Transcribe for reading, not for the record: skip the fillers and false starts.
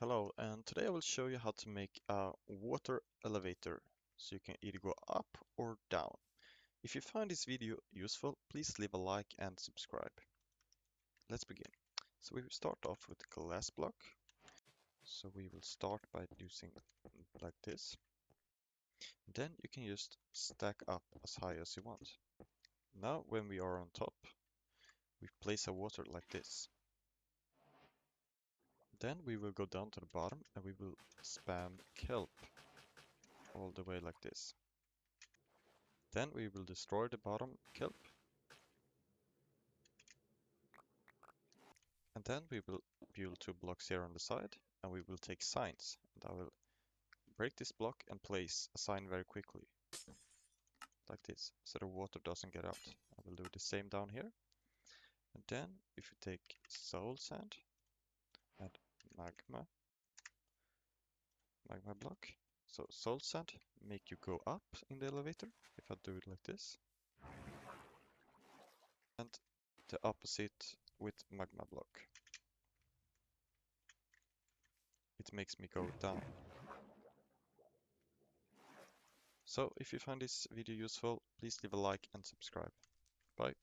Hello, and today I will show you how to make a water elevator so you can either go up or down. If you find this video useful, please leave a like and subscribe. Let's begin. So we will start off with the glass block. So we will start by using like this. Then you can just stack up as high as you want. Now when we are on top, we place a water like this. Then we will go down to the bottom and we will spam kelp all the way like this. Then we will destroy the bottom kelp. And then we will build 2 blocks here on the side, and we will take signs. And I will break this block and place a sign very quickly, like this, so the water doesn't get out. I will do the same down here. And then if you take soul sand and magma block. So soul sand make you go up in the elevator, if I do it like this. And the opposite with magma block. It makes me go down. So if you find this video useful, please leave a like and subscribe. Bye.